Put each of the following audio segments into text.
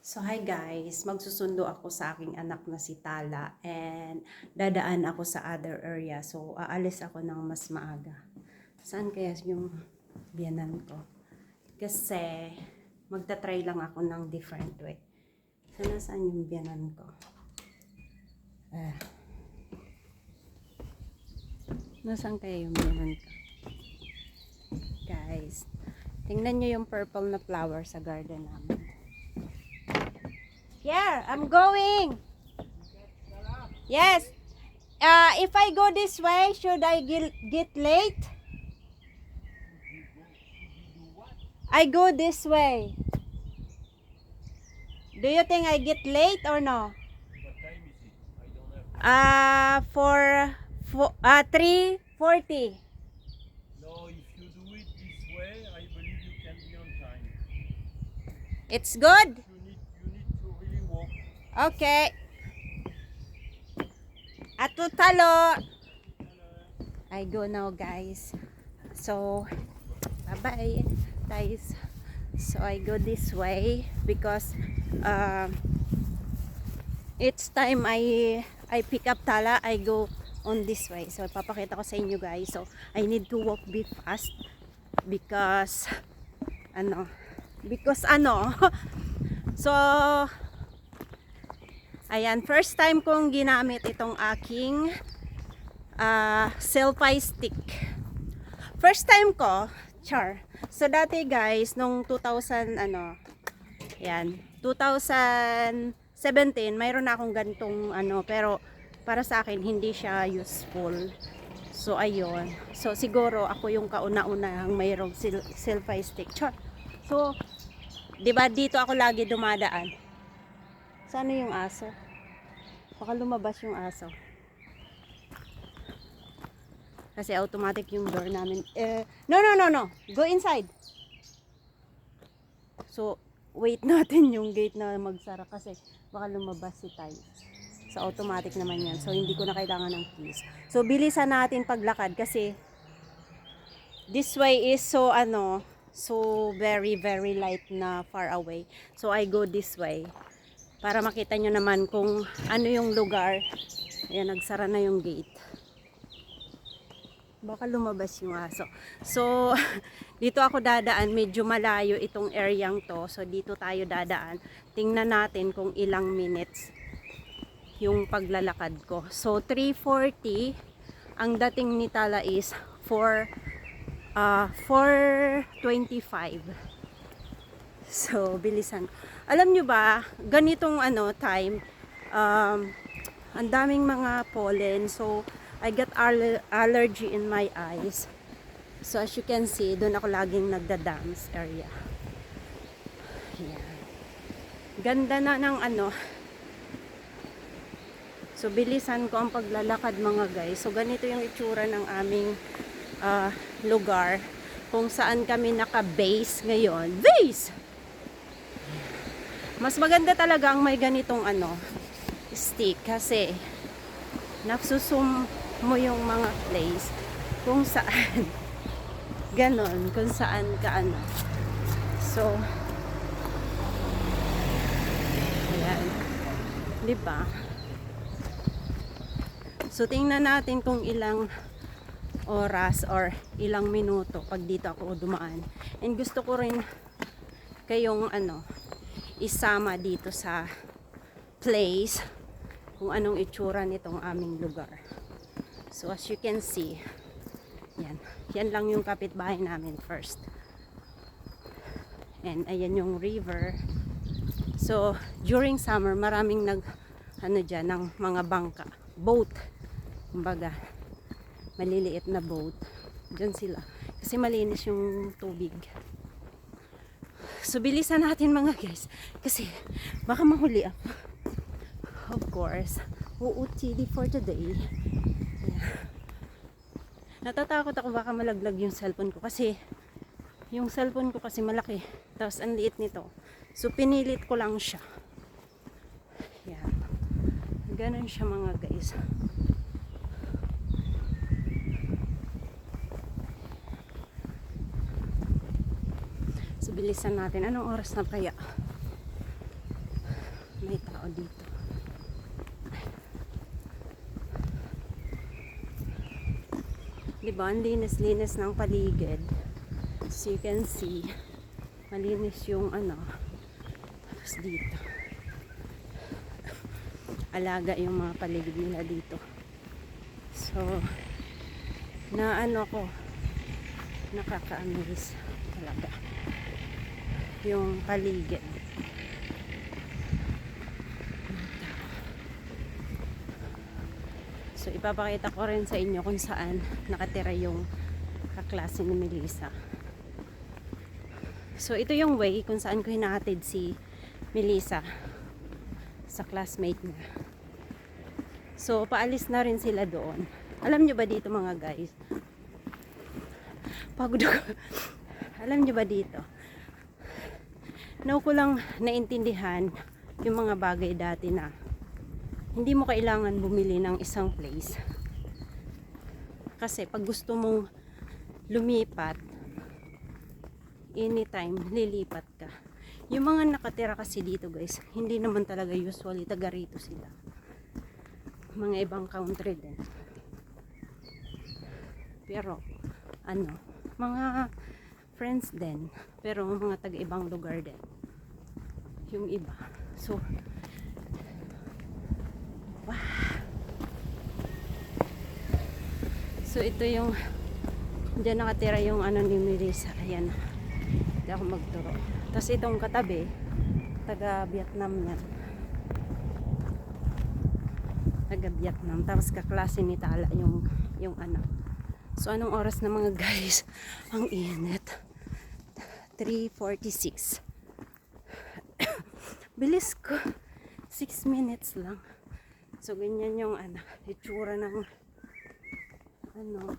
So hi guys, magsusundo ako sa aking anak na si Tala and dadaan ako sa other area. So aalis ako ng mas maaga. Saan kaya yung biyanan ko? Kasi magta-try lang ako ng different way. So nasaan yung biyanan ko? Nasaan kaya yung biyanan ko? Guys, tingnan nyo yung purple na flower sa garden namin. Here, I'm going. Yes. If I go this way, should I get late? I go this way. Do you think I get late or no? What time is it? I don't have. For 3:40. No, if you do it this way, I believe you can be on time. It's good. You need to really walk. Okay. Ato talo. I go now, guys. So, bye-bye, guys. So, I go this way because each time I pick up Tala, I go on this way. So, papakita ko sa inyo, guys. So, I need to walk be fast because so, ayan, first time kong ginamit itong aking selfie stick. First time ko, char. So dati guys, nung 2017, mayroon na akong ganitong pero para sa akin hindi siya useful. So ayun. So siguro ako yung kauna-unahang mayroong selfie stick. Char. So, 'di ba dito ako lagi dumadaan? Saan yung aso? Baka lumabas yung aso. Kasi automatic yung door namin. No. Go inside. So, wait natin yung gate na magsara kasi baka lumabas si Tay. So, automatic naman yan. So, hindi ko na kailangan ng keys. So, bilisan natin paglakad kasi this way is so very very light na far away. So, I go this way. Para makita nyo naman kung ano yung lugar. Ayan, nagsara na yung gate. Baka lumabas yung aso. So, dito ako dadaan. Medyo malayo itong areang to. So, dito tayo dadaan. Tingnan natin kung ilang minutes yung paglalakad ko. So, 3:40. Ang dating ni Tala is 4:25. So, bilisan. Alam nyo ba, ganitong time, ang daming mga pollen. So, I got allergy in my eyes. So, as you can see, doon ako laging nagda-dance area. Ayan. Ganda na ng So, bilisan ko ang paglalakad mga guys. So, ganito yung itsura ng aming lugar. Kung saan kami naka-base ngayon. Base! Mas maganda talaga ang may ganitong stick kasi nagsusum mo yung mga place kung saan ganon, kung saan ka so ayan, di ba? So tingnan natin kung ilang oras or ilang minuto pag dito ako dumaan. And gusto ko rin kayong isama dito sa place kung anong itsura nitong aming lugar. So as you can see, yan lang yung kapitbahay namin first. And ayan yung river. So during summer maraming dyan ng mga bangka, boat, kumbaga maliliit na boat dyan sila kasi malinis yung tubig. So, bilisan natin mga guys. Kasi, baka mahuli ako. Of course. OOTD for today. Yeah. Natatakot ako baka malaglag yung cellphone ko. Kasi, yung cellphone ko kasi malaki. Tapos, ang liit nito. So, pinilit ko lang siya. Yeah. Ganun siya mga guys. So, bilisan natin. Anong oras na kaya? tao dito. Diba, ang linis-linis ng paligid. So you can see, malinis yung ano. Tapos dito, alaga yung mga paligid nila dito. So, na ano ko, nakaka-amaze talaga yung paligid. So, ipapakita ko rin sa inyo kung saan nakatira yung kaklase ni Melissa. So, ito yung way kung saan ko hinahatid si Melissa sa classmate niya. So, paalis na rin sila doon. Alam nyo ba dito mga guys? Pagod ako. Alam nyo ba dito? Ko lang naintindihan yung mga bagay dati na hindi mo kailangan bumili ng isang place. Kasi pag gusto mong lumipat, anytime, lilipat ka. Yung mga nakatira kasi dito guys, hindi naman talaga usually taga rito sila. Mga ibang country din. Pero, ano, mga friends din. Pero mga taga ibang lugar din. Yung iba. So, wow. So, ito yung diyan nakatira yung ano ni Melissa. Ayan. Hindi ako magturo. Tapos itong katabi, taga Vietnam yan. Taga Vietnam. Tapos kaklase ni Tala yung ano. So, anong oras na mga guys? Ang init. 3:46. Bilis ko. 6 minutes lang. So, ganyan yung ano, itsura ng ano.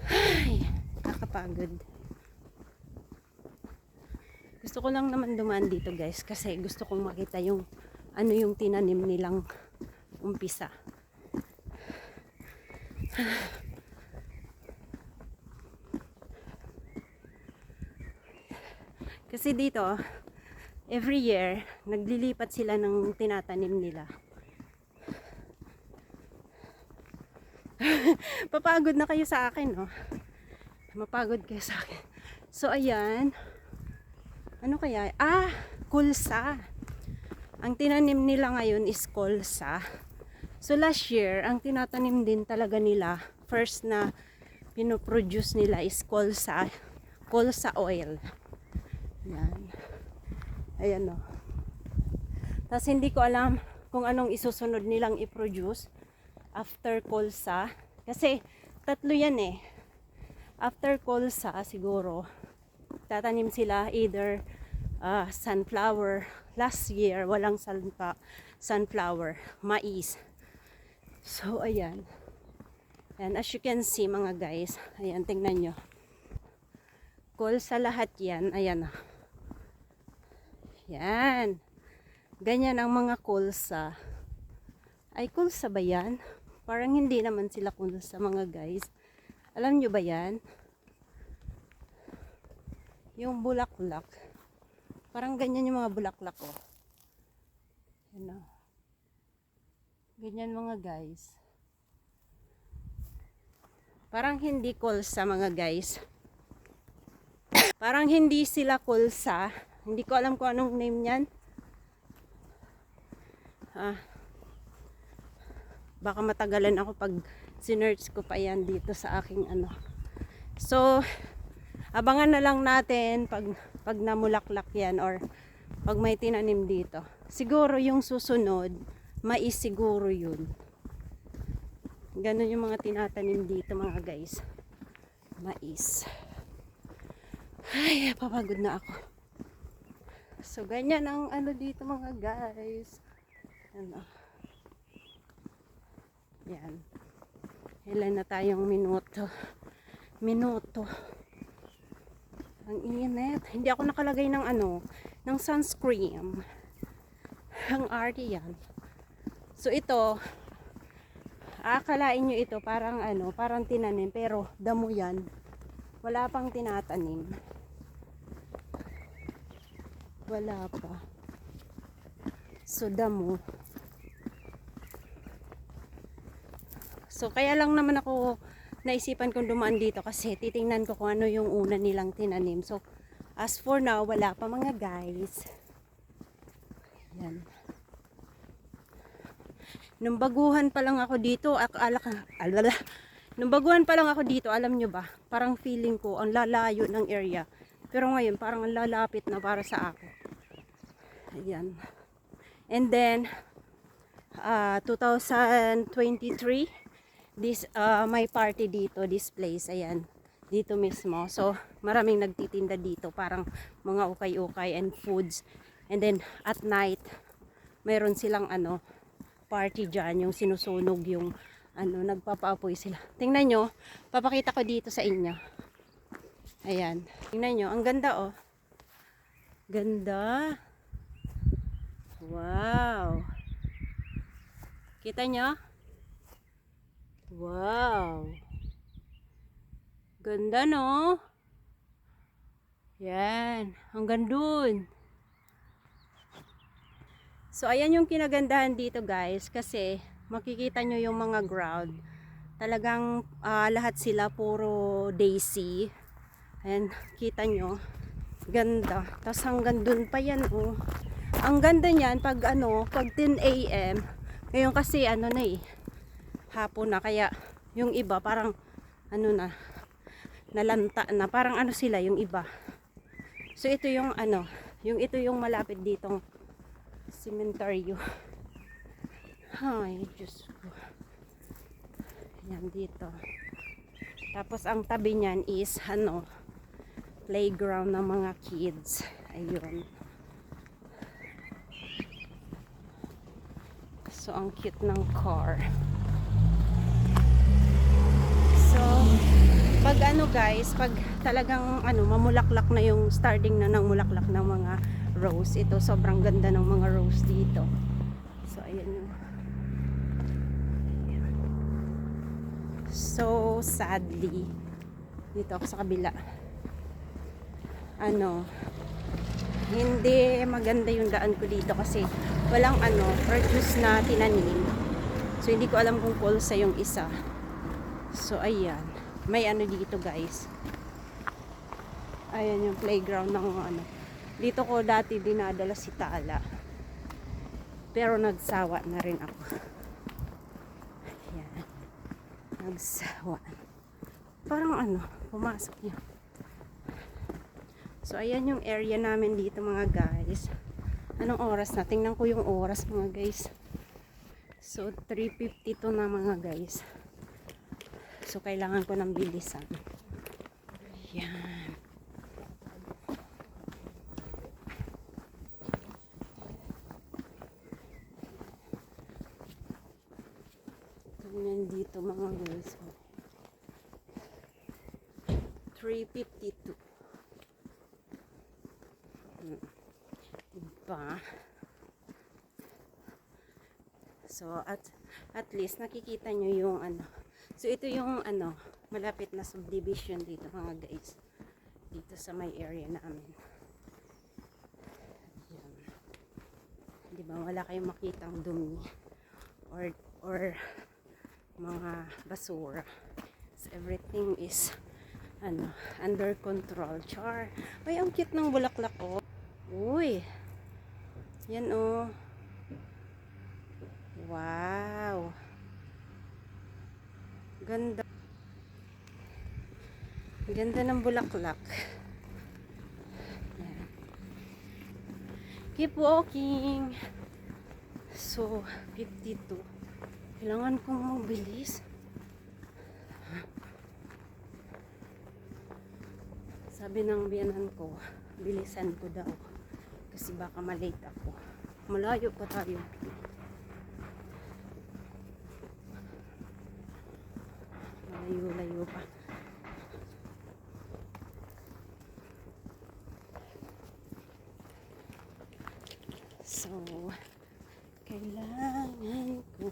Ay, nakakapagod. Gusto ko lang naman dumaan dito guys kasi gusto kong makita yung ano yung tinanim nilang umpisa. Kasi dito every year naglilipat sila ng tinatanim nila. Papagod na kayo sa akin, no? Mapagod kayo sa akin. So ayan. Ano kaya? Kulsa. Ang tinanim nila ngayon is kulsa. So last year, ang tinatanim din talaga nila, first na pinoproduce nila is kulsa. Kulsa oil. Yan. Ayan o. Tapos hindi ko alam kung anong isusunod nilang i-produce after kulsa. Kasi tatlo yan eh. After kulsa siguro tatanim sila either sunflower. Last year walang sunflower, mais. So ayan. And as you can see mga guys, ayan, tingnan nyo. Kulsa lahat yan. Ayan. Yan. Ganyan ang mga kulsa. Ay, kulsa ba yan? Parang hindi naman sila kulsa mga guys. Alam nyo ba yan? Yung bulaklak. Parang ganyan yung mga bulaklak oh. Ano? Ganyan mga guys. Parang hindi kulsa mga guys. Parang hindi sila kulsa. Hindi ko alam kung anong name niyan. Baka matagalan ako pag sinearch ko pa yan dito sa aking ano. So, abangan na lang natin pag namulaklak yan or pag may tinanim dito. Siguro yung susunod, mais siguro yun. Ganun yung mga tinatanim dito mga guys. Mais. Ay, papagod na ako. So, ganyan ang ano dito mga guys. Ano. Yan. Ilan na tayong minuto. Ang init. Hindi ako nakalagay ng ano, ng sunscreen. Ang arty yan. So ito, Aakalain nyo ito parang ano, parang tinanim, pero damo yan. Wala pang tinatanim. Wala pa. So damo. So kaya lang naman ako naisipan kong dumaan dito kasi titingnan ko kung ano yung una nilang tinanim. So as for now, wala pa mga guys. Yan. Nung baguhan pa lang ako dito, nung baguhan pa lang ako dito, alam nyo ba, parang feeling ko ang lalayo ng area. Pero ngayon, parang ang lalapit na para sa ako. Ayan. And then, 2023, may party dito, this place, ayan. Dito mismo. So, maraming nagtitinda dito, parang mga ukay-ukay and foods. And then, at night, mayroon silang ano, party dyan, yung sinusunog yung ano, nagpapaapoy sila. Tingnan nyo, papakita ko dito sa inyo. Ayan, tingnan nyo, ang ganda oh. Ganda. Wow. Kita nyo? Wow. Ganda no? Yan, hanggang dun. So, ayan yung kinagandahan dito guys, kasi makikita nyo yung mga ground. Talagang lahat sila puro daisy. Ayan, kita nyo. Ganda. Tapos hanggang dun pa yan oh. Ang ganda niyan pag ano, pag 10 AM. Ngayon kasi ano na eh, hapon na, kaya yung iba parang ano na, nalanta na. Parang ano sila yung iba. So, ito yung ano, ito yung malapit ditong cementerio. Ay, Diyos ko. Yan dito. Tapos ang tabi niyan is ano, playground ng mga kids. Ayun. So ang cute ng car. So pag ano guys, pag talagang ano, mamulaklak na yung starting na ng mulaklak ng mga rose, ito sobrang ganda ng mga rose dito. So ayan yung, so sadly dito ako sa kabila, ano, hindi maganda yung daan ko dito kasi walang ano, produce na tinanim. So hindi ko alam kung pulsa yung isa. So ayan, may ano dito guys, ayan yung playground ng ano. Dito ko dati dinadala si Tala, pero nagsawa na rin ako. Ayan, nagsawa. Parang ano, pumasok niya. So ayan yung area namin dito mga guys. Anong oras na? Tingnan ko yung oras mga guys. So 3:52 na mga guys. So kailangan ko ng bilisan. Yan. Tingnan dito mga guys. 3:52. Diba? So at least nakikita nyo yung ano. So ito yung ano, malapit na subdivision dito mga guys. Dito sa may area namin. Yan. Diba, wala kayong makitang dumi or mga basura. So everything is ano, under control. Char. Ay, ang cute ng bulaklak oh. Uy. Yan oh. Wow. Ganda. Ganda ng bulaklak. Yan. Keep walking. So, 52. Kailangan kong mabilis. Sabi ng biyanan ko, bilisan ko daw. Kasi baka malate ako. Malayo pa tayo. Malayo-layo pa. So, kailangan ko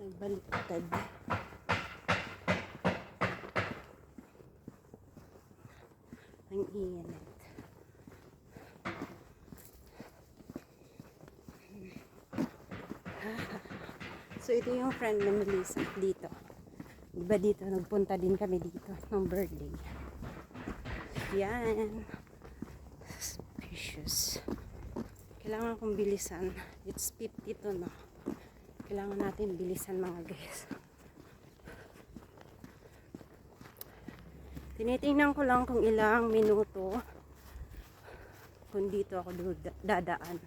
Nagbaliktad. Ang init. So ito yung friend na Melissa dito. Diba dito, nagpunta din kami dito ng birthday. Yan. Suspicious. Kailangan kong bilisan. It's 52 no. Kailangan natin bilisan mga guys. Tinitingnan ko lang kung ilang minuto kung dito ako dadaan.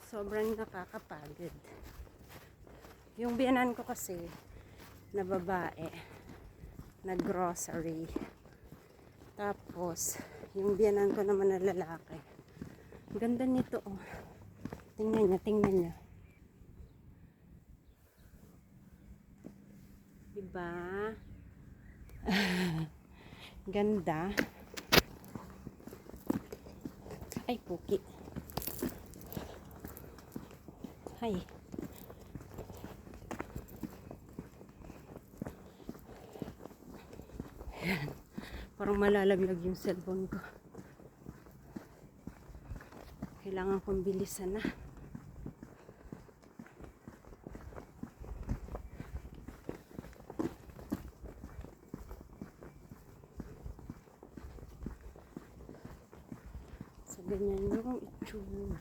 Sobrang nakakapagod. Yung biyanan ko kasi na babae, na grocery. Tapos, yung biyanan ko naman na lalaki. Ang ganda nito oh. Tingnan niya, tingnan niya. Diba? Ganda. Ay, puki. Ay. Ayan. Parang malalaglag yung cellphone ko. Kailangan kong bilisan na. So, ganyan yung itsura.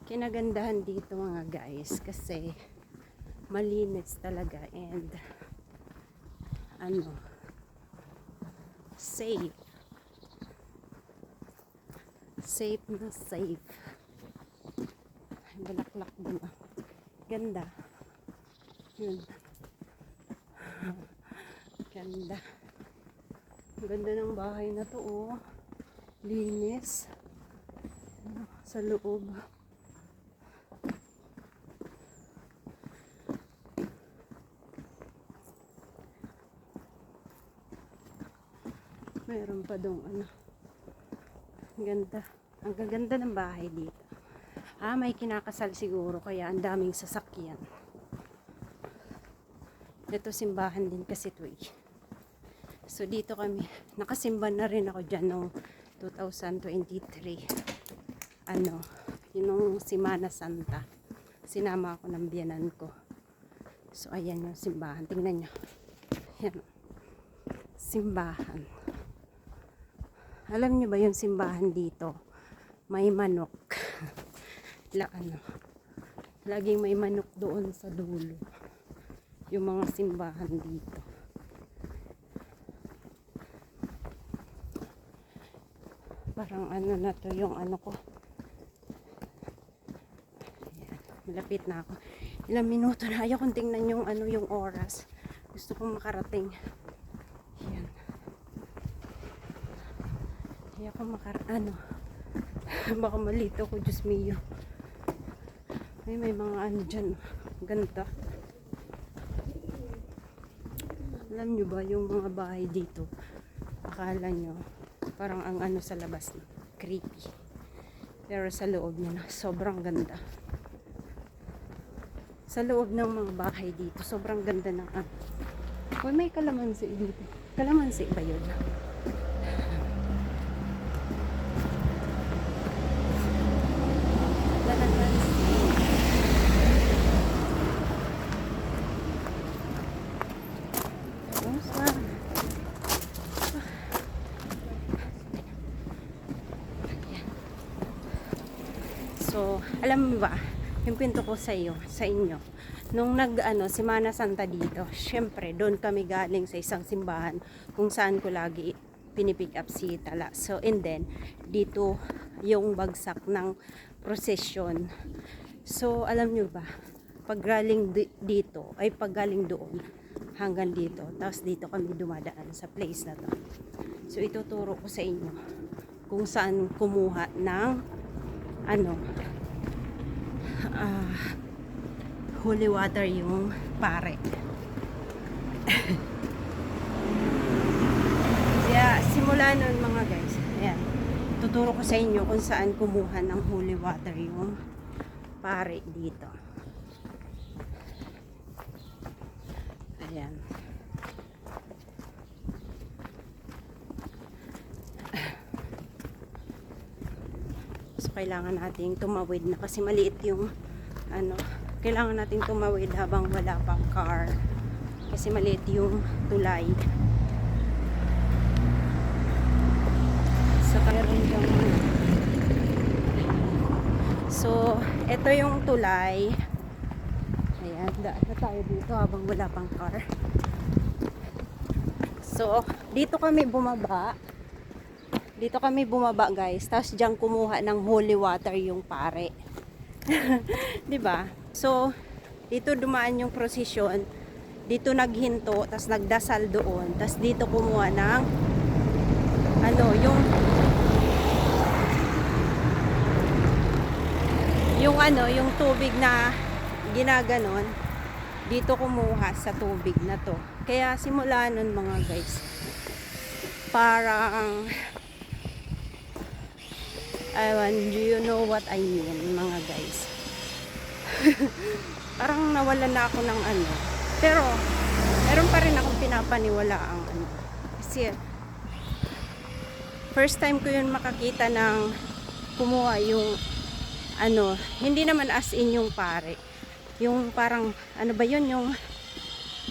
Kinagandahan dito mga guys kasi malinis talaga and safe na safe. Balaklak din ah. Ganda yun. Ganda. Ganda ng bahay na to oh. Linis sa loob. Meron pa dong ganda. Ang gaganda ng bahay dito. May kinakasal siguro kaya ang daming sasakyan. Ito simbahan din kasi ito eh. So dito kami, nakasimba na rin ako dyan noong 2023. Yung Semana Santa. Sinama ako ng biyanan ko. So ayan yung simbahan. Tingnan nyo. Ayan. Simbahan. Alam nyo ba yung simbahan dito? May manok. Laging may manok doon sa dulo. Yung mga simbahan dito. Parang na to yung ko. Ayan, malapit na ako. Ilang minuto na. Ayaw kong tingnan yung yung oras. Gusto kong makarating. Ayan. Ayaw kong baka malito ko, Diyos mio. May mga dyan. Ganda. Alam nyo ba yung mga bahay dito? Akala nyo parang ang sa labas creepy. Pero sa loob niya sobrang ganda. Sa loob ng mga bahay dito, sobrang ganda ng Uy, may kalamansi dito. Kalamansi ba yun? So, alam mo ba, yung pinto ko sa inyo, nung Semana Santa dito, syempre, doon kami galing sa isang simbahan kung saan ko lagi pinipick up si Tala. So, and then, dito yung bagsak ng procession. So, alam nyo ba, pag galing doon, hanggang dito, tapos dito kami dumadaan sa place na to. So, ituturo ko sa inyo kung saan kumuha ng holy water yung pare. Kaya simula nun mga guys, ayan, tuturo ko sa inyo kung saan kumuha ng holy water yung pare dito. Ayan. So kailangan nating tumawid na kasi maliit yung ano, kailangan nating tumawid habang wala pang car kasi maliit yung tulay. So ito yung tulay. Ayan, daan na tayo dito habang wala pang car. So dito kami bumaba. Dito kami bumaba, guys. Tapos diyan kumuha ng holy water yung pare. 'Di ba? So dito dumaan yung prosesyon. Dito naghinto, tapos nagdasal doon. Tapos dito kumuha ng ano, yung tubig na ginaganon. Dito kumuha sa tubig na to. Kaya simula nun mga guys, parang do you know what I mean mga guys? Parang nawalan na ako ng ano. Pero meron pa rin akong pinapaniwalaang ano. Kasi first time ko yun makakita ng kumuha yung ano, hindi naman as in yung pare. Yung parang ano ba yun, yung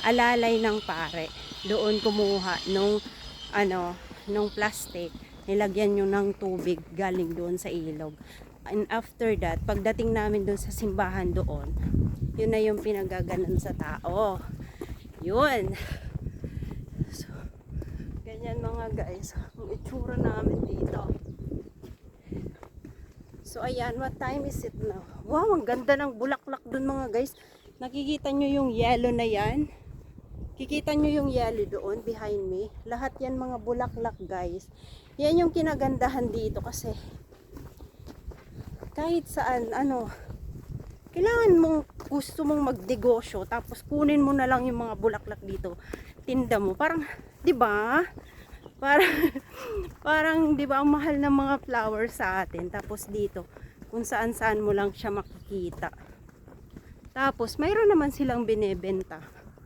alalay ng pare. Doon kumuha nung ano, nung plastic. Nilagyan nyo ng tubig galing doon sa ilog. And after that, pagdating namin doon sa simbahan doon, yun na yung pinagaganan sa tao. Yun. So, ganyan mga guys. Ang itsura namin dito. So, ayan. What time is it now? Wow, ang ganda ng bulaklak doon mga guys. Nakikita nyo yung yellow na yan? Kikita nyo yung yellow doon behind me. Lahat yan mga bulaklak guys. Yan yung kinagandahan dito kasi kahit saan, ano, kailangan mong, gusto mong magnegosyo tapos kunin mo na lang yung mga bulaklak dito. Tinda mo. Parang, di ba? Parang, di ba, ang mahal ng mga flowers sa atin. Tapos dito, kung saan-saan mo lang siya makikita. Tapos, mayroon naman silang binebenta.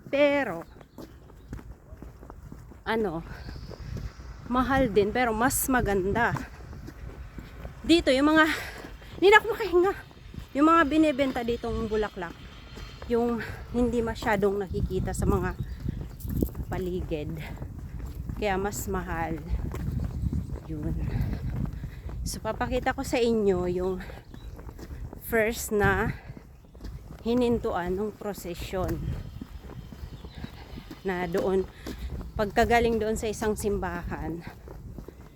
Pero, ano, mahal din pero mas maganda. Dito yung mga hindi na ako makahinga. Yung mga binebenta ditong bulaklak, yung hindi masyadong nakikita sa mga paligid. Kaya mas mahal. Yun. So papakita ko sa inyo yung first na hinintuan ng prosesyon. Na doon pagkagaling doon sa isang simbahan,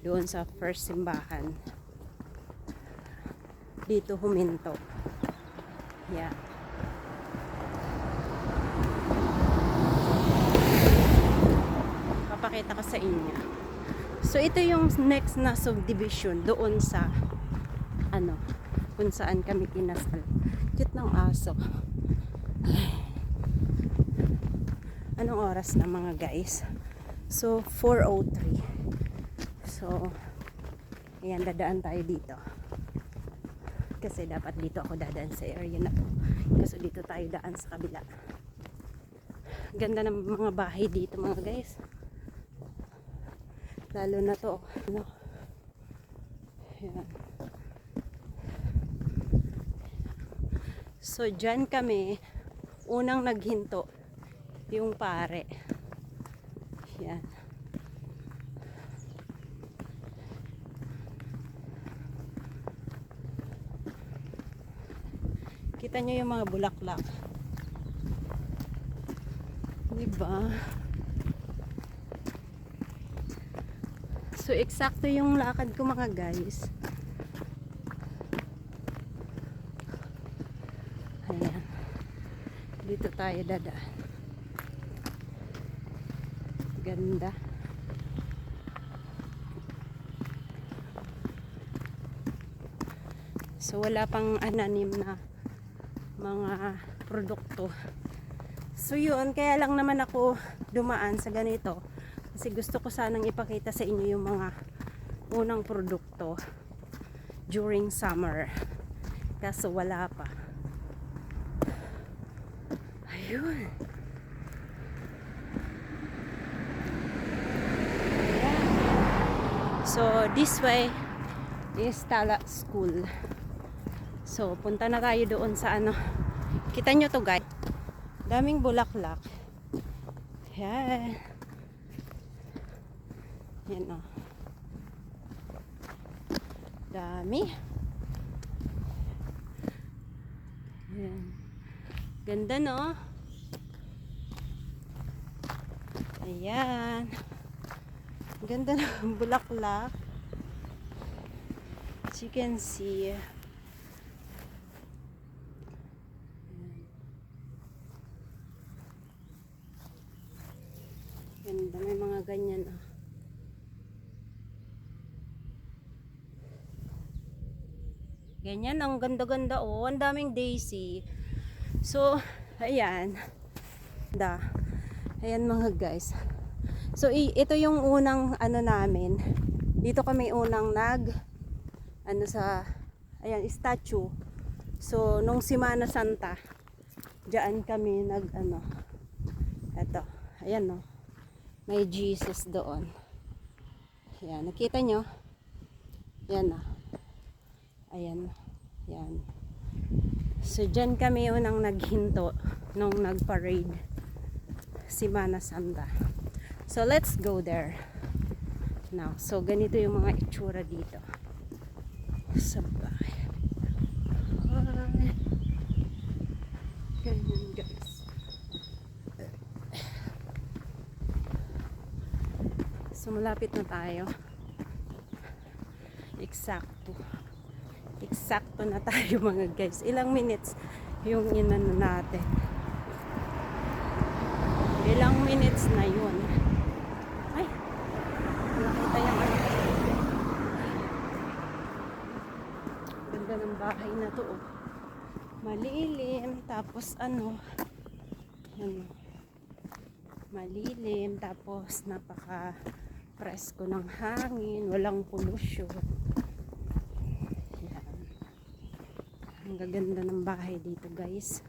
doon sa first simbahan, dito huminto. Yeah. Papakita ko sa inyo. So ito yung next na subdivision doon sa ano, kung saan kami kinasal. Cute ng aso. Anong oras na mga guys? So 4:03. So ayan, dadaan tayo dito kasi dapat dito ako dadaan sa area na to kasi dito tayo daan sa kabila. Ganda ng mga bahay dito mga guys, lalo na to ano. Ayan. So dyan kami unang naghinto yung pare. Yan. Kita nyo yung mga bulaklak. Diba? So, eksakto yung lakad ko mga guys. Ayan. Dito tayo dadaan. Ganda. So wala pang ananim na mga produkto. So yun, kaya lang naman ako dumaan sa ganito kasi gusto ko sanang ipakita sa inyo yung mga unang produkto during summer. Kaso wala pa. Ayun. So, this way is Tala School. So, punta na tayo doon sa ano. Kita nyo to guys. Daming bulaklak. Yan. Yan o. Dami. Yan. Ganda no? Ayan. Ganda ng bulaklak. As you can see. Ganda, may mga ganyan ah. Ganyan, ang ganda-ganda oh. Ang daming daisy. So, ayan. Ayan mga guys. So, ito yung unang ano namin. Dito kami unang ayan, statue. So, nung Semana Santa, diyan kami eto, ayan no. May Jesus doon. Ayan, nakita nyo? Ayan na. Ayan. Ayan. So, dyan kami unang naghinto nung nag-parade Semana Santa. So, let's go there now. So, ganito yung mga itsura dito. Sabay. Hi. Ganyan, guys. So, malapit na tayo. Eksakto na tayo mga guys. Ilang minutes yung inano natin. Ilang minutes na yun. Ay, nakita yung ano. Ganda ng bahay na to oh. Malilim, tapos yan, malilim, tapos napaka presko ng hangin, walang pollution. Yan. Ang gaganda ng bahay dito guys.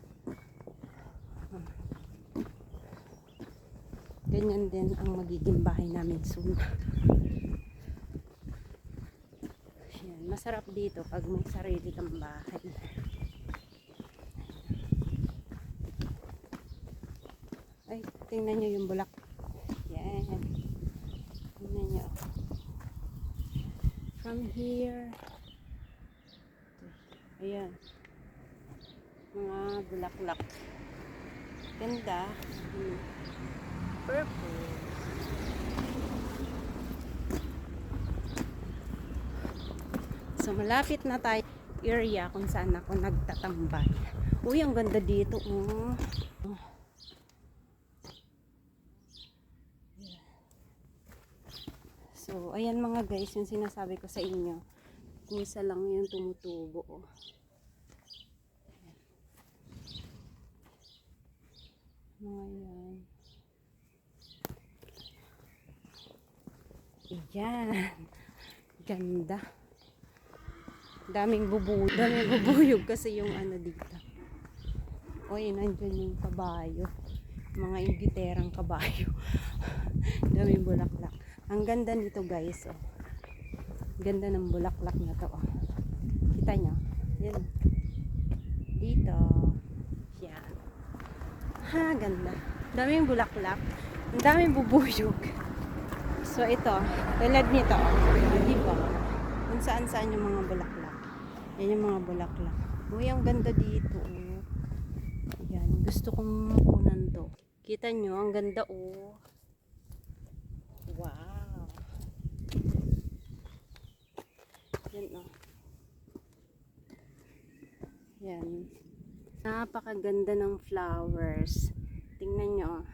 Ganyan din ang magiging bahay namin soon. Yan. Masarap dito pag may sarili kang bahay. Ay, tingnan nyo yung bulak. Yan. Tingnan nyo. From here. Ayan. Mga bulaklak. Ganda. Purple. So, malapit na tayo area kung saan ako nagtatambay. Uy, ang ganda dito. So, ayan mga guys, yung sinasabi ko sa inyo. Kung isa lang yung tumutubo. Mga yan. Ayan. Ganda. Daming bubuyog kasi yung dito. Oy, nandyan yung kabayo. Mga ingiterang kabayo. Daming bulaklak. Ang ganda nito guys. Oh. Ganda ng bulaklak na to. Oh. Kita nyo? Yan. Dito. Yan. Ha, ganda. Daming bulaklak. Ang daming bubuyog. So ito, tulad nito, diba? Kung saan-saan yung mga bulaklak. Yan yung mga bulaklak. Uy, ang ganda dito. Oh. Ayan, gusto kong kunan to. Kita nyo, ang ganda oh. Wow. Yan oh. Yan. Napakaganda ng flowers. Tingnan nyo.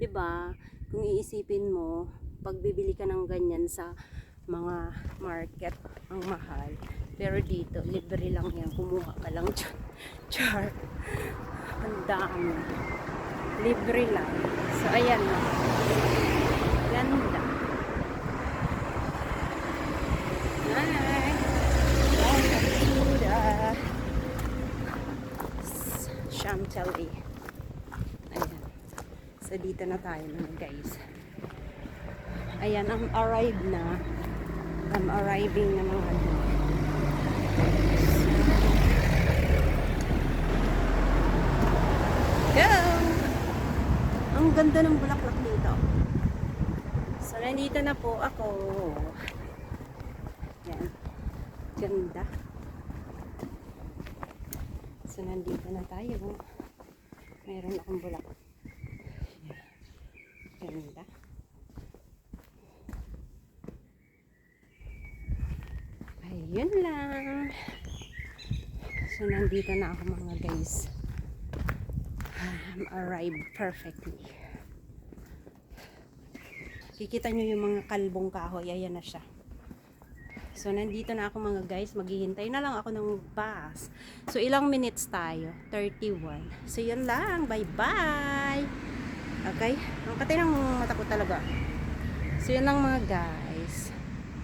Diba? Kung iisipin mo, pag bibili ka ng ganyan sa mga market, ang mahal. Pero dito, libre lang yan. Kumuha ka lang dyan. Char. Ang dami. Libre lang. So, ayan na. Ganda. Hi! Welcome to the Chantilly. Ayan. So, dito na tayo mga guys. Ayan, I'm arriving na mga ano. Go! Ang ganda ng bulaklak dito. So, nandito na po ako. Yan. Ganda. So, nandito na tayo. Meron akong bulaklak. Ganda. Ayun lang. So, nandito na ako mga guys. Arrived perfectly. Kikita nyo yung mga kalbong kahoy. Ayan na siya. So, nandito na ako mga guys. Maghihintay na lang ako ng bus. So, ilang minutes tayo? 31. So, yun lang. Bye-bye! Okay? Ang katay ng mata ko talaga. So, yun lang mga guys.